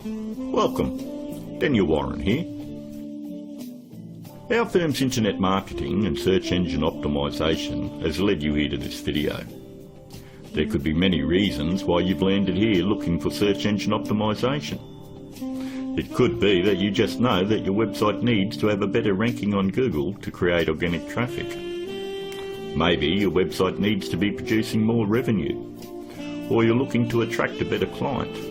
Welcome, Daniel Warren here. Our firm's internet marketing and search engine optimisation has led you here to this video. There could be many reasons why you've landed here looking for search engine optimisation. It could be that you just know that your website needs to have a better ranking on Google to create organic traffic. Maybe your website needs to be producing more revenue, or you're looking to attract a better client.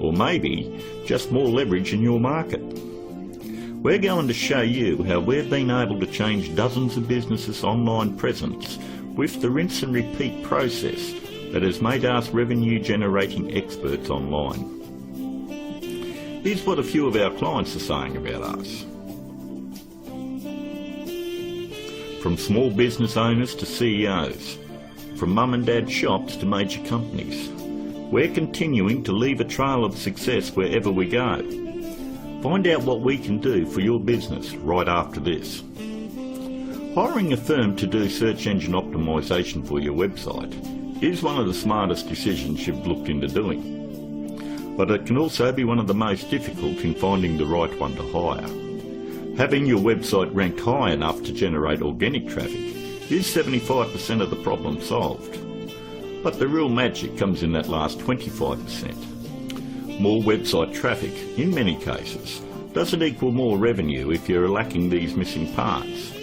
Or maybe just more leverage in your market. We're going to show you how we've been able to change dozens of businesses' online presence with the rinse and repeat process that has made us revenue generating experts online. Here's what a few of our clients are saying about us. From small business owners to CEOs, from mum and dad shops to major companies, we're continuing to leave a trail of success wherever we go. Find out what we can do for your business right after this. Hiring a firm to do search engine optimisation for your website is one of the smartest decisions you've looked into doing. But it can also be one of the most difficult in finding the right one to hire. Having your website ranked high enough to generate organic traffic is 75% of the problem solved. But the real magic comes in that last 25%. More website traffic, in many cases, doesn't equal more revenue if you're lacking these missing parts.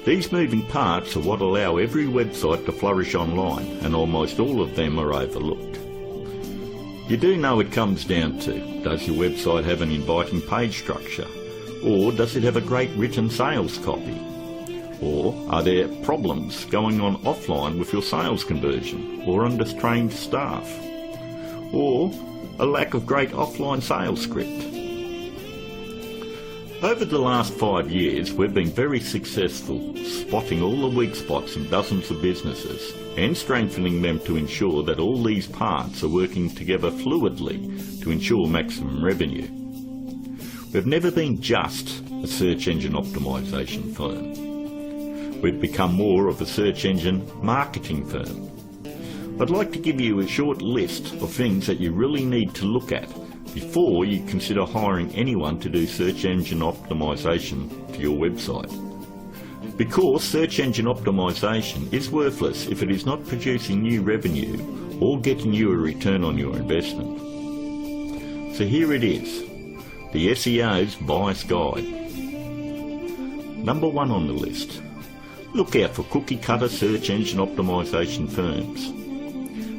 These moving parts are what allow every website to flourish online, and almost all of them are overlooked. You do know it comes down to, does your website have an inviting page structure? Or does it have a great written sales copy? Or are there problems going on offline with your sales conversion or undertrained staff? Or a lack of great offline sales script? Over the last 5 years, we've been very successful spotting all the weak spots in dozens of businesses and strengthening them to ensure that all these parts are working together fluidly to ensure maximum revenue. We've never been just a search engine optimisation firm. We've become more of a search engine marketing firm. I'd like to give you a short list of things that you really need to look at before you consider hiring anyone to do search engine optimisation for your website. Because search engine optimisation is worthless if it is not producing new revenue or getting you a return on your investment. So here it is, the SEO's Bias Guide. Number 1 on the list. Look out for cookie-cutter search engine optimisation firms.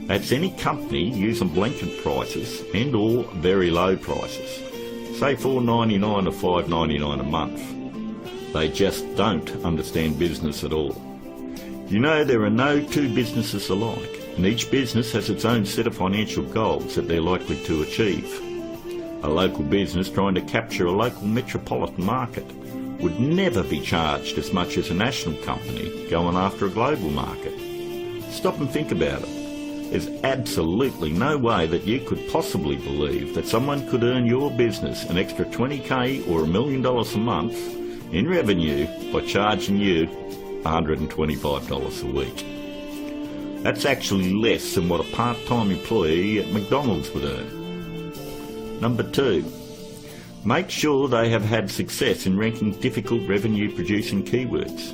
That's any company using blanket prices and or very low prices, say $4.99 or $5.99 a month. They just don't understand business at all. You know, there are no two businesses alike, and each business has its own set of financial goals that they're likely to achieve. A local business trying to capture a local metropolitan market would never be charged as much as a national company going after a global market. Stop and think about it. There's absolutely no way that you could possibly believe that someone could earn your business an extra $20,000 or $1 million a month in revenue by charging you $125 a week. That's actually less than what a part-time employee at McDonald's would earn. Number 2. Make sure they have had success in ranking difficult revenue-producing keywords.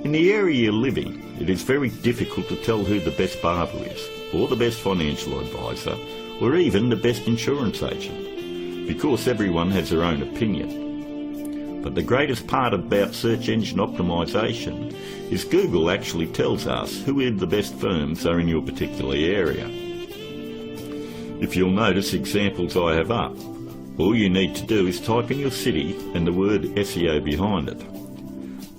In the area you live in, it is very difficult to tell who the best barber is, or the best financial advisor, or even the best insurance agent, because everyone has their own opinion. But the greatest part about search engine optimisation is Google actually tells us who the best firms are in your particular area. If you'll notice examples I have up, all you need to do is type in your city and the word SEO behind it.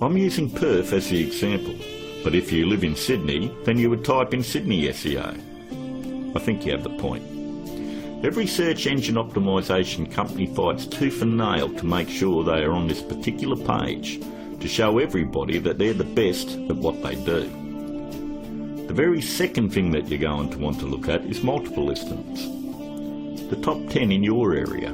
I'm using Perth as the example, but if you live in Sydney, then you would type in Sydney SEO. I think you have the point. Every search engine optimisation company fights tooth and nail to make sure they are on this particular page to show everybody that they're the best at what they do. The very second thing that you're going to want to look at is multiple listings. The top 10 in your area.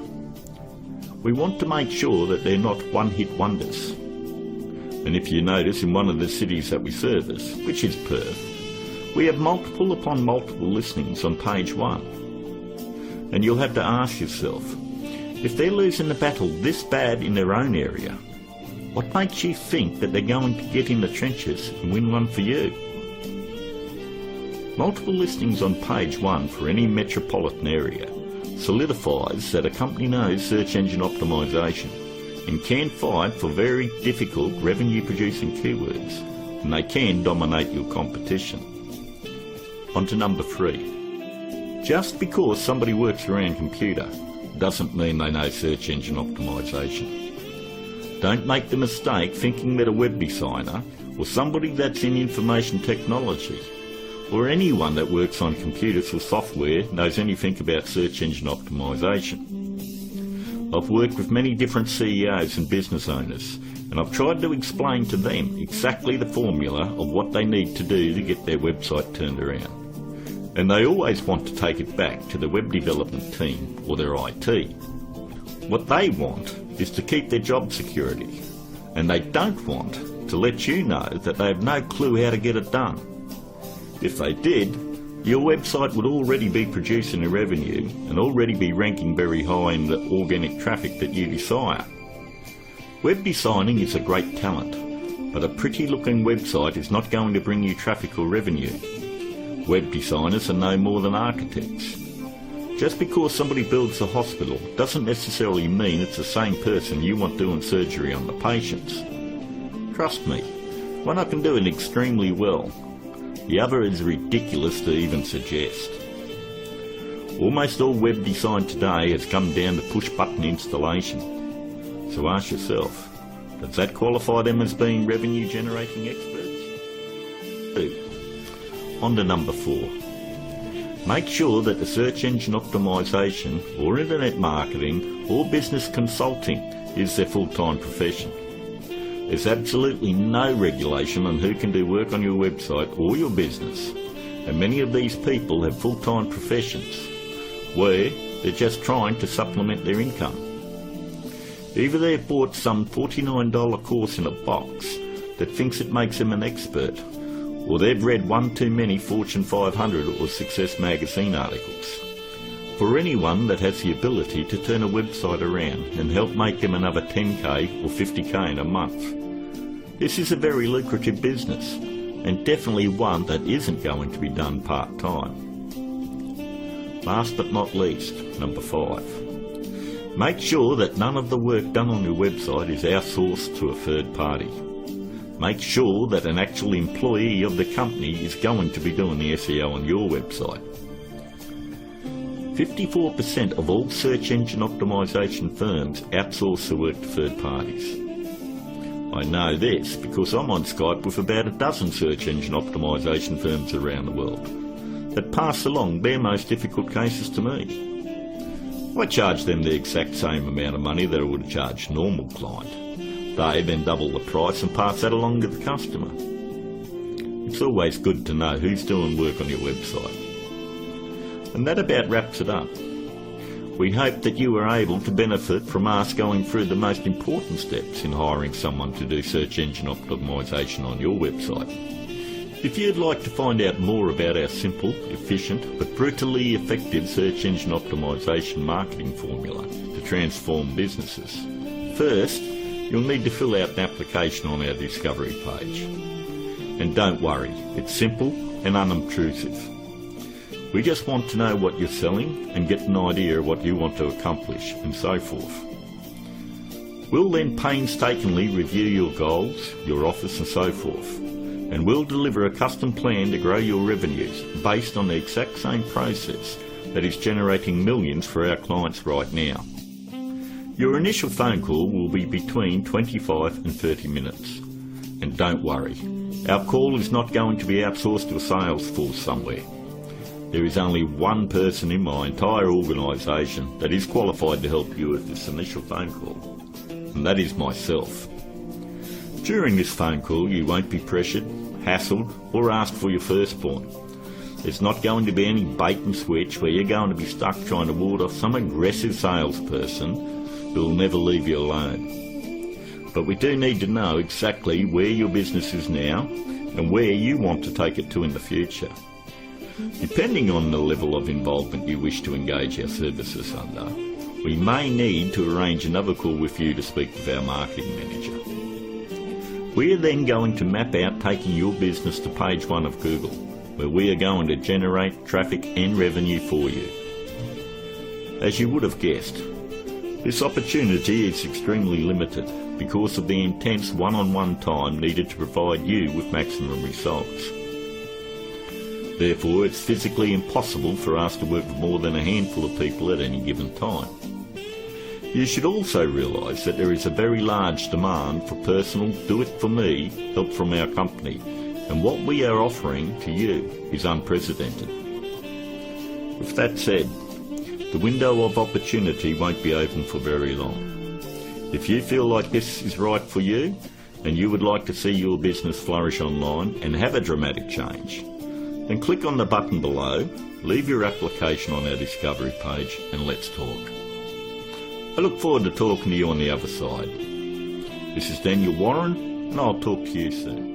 We want to make sure that they're not one-hit wonders. And if you notice, in one of the cities that we service, which is Perth, we have multiple upon multiple listings on page 1. And you'll have to ask yourself, if they're losing the battle this bad in their own area, what makes you think that they're going to get in the trenches and win one for you? Multiple listings on page 1 for any metropolitan area solidifies that a company knows search engine optimization and can fight for very difficult revenue producing keywords, and they can dominate your competition. On to number 3. Just because somebody works around computer doesn't mean they know search engine optimization. Don't make the mistake thinking that a web designer or somebody that's in information technology or anyone that works on computers or software knows anything about search engine optimization. I've worked with many different CEOs and business owners, and I've tried to explain to them exactly the formula of what they need to do to get their website turned around. And they always want to take it back to the web development team or their IT. What they want is to keep their job security, and they don't want to let you know that they have no clue how to get it done. If they did, your website would already be producing a revenue and already be ranking very high in the organic traffic that you desire. Web designing is a great talent, but a pretty looking website is not going to bring you traffic or revenue. Web designers are no more than architects. Just because somebody builds a hospital doesn't necessarily mean it's the same person you want doing surgery on the patients. Trust me, one I can do it extremely well. The other is ridiculous to even suggest. Almost all web design today has come down to push-button installation. So ask yourself, does that qualify them as being revenue-generating experts? 2. On to number 4. Make sure that the search engine optimization or internet marketing or business consulting is their full-time profession. There's absolutely no regulation on who can do work on your website or your business, and many of these people have full-time professions where they're just trying to supplement their income. Either they've bought some $49 course in a box that thinks it makes them an expert, or they've read one too many Fortune 500 or Success magazine articles. For anyone that has the ability to turn a website around and help make them another 10k or 50k in a month, this is a very lucrative business, and definitely one that isn't going to be done part-time. Last but not least, number 5. Make sure that none of the work done on your website is outsourced to a third party. Make sure that an actual employee of the company is going to be doing the SEO on your website. 54% of all search engine optimization firms outsource the work to third parties. I know this because I'm on Skype with about a dozen search engine optimization firms around the world that pass along their most difficult cases to me. I charge them the exact same amount of money that I would charge a normal client. They then double the price and pass that along to the customer. It's always good to know who's doing work on your website. And that about wraps it up. We hope that you were able to benefit from us going through the most important steps in hiring someone to do search engine optimization on your website. If you'd like to find out more about our simple, efficient but brutally effective search engine optimization marketing formula to transform businesses, first you'll need to fill out an application on our discovery page. And don't worry, it's simple and unobtrusive. We just want to know what you're selling and get an idea of what you want to accomplish and so forth. We'll then painstakingly review your goals, your offers and so forth, and we'll deliver a custom plan to grow your revenues based on the exact same process that is generating millions for our clients right now. Your initial phone call will be between 25 and 30 minutes. And don't worry, our call is not going to be outsourced to a sales force somewhere. There is only one person in my entire organisation that is qualified to help you with this initial phone call, and that is myself. During this phone call you won't be pressured, hassled or asked for your firstborn. There's not going to be any bait and switch where you're going to be stuck trying to ward off some aggressive salesperson who will never leave you alone. But we do need to know exactly where your business is now and where you want to take it to in the future. Depending on the level of involvement you wish to engage our services under, we may need to arrange another call with you to speak with our marketing manager. We are then going to map out taking your business to page 1 of Google, where we are going to generate traffic and revenue for you. As you would have guessed, this opportunity is extremely limited because of the intense one-on-one time needed to provide you with maximum results. Therefore, it's physically impossible for us to work with more than a handful of people at any given time. You should also realise that there is a very large demand for personal do-it-for-me help from our company, and what we are offering to you is unprecedented. With that said, the window of opportunity won't be open for very long. If you feel like this is right for you, and you would like to see your business flourish online and have a dramatic change, then click on the button below, leave your application on our discovery page, and let's talk. I look forward to talking to you on the other side. This is Daniel Warren, and I'll talk to you soon.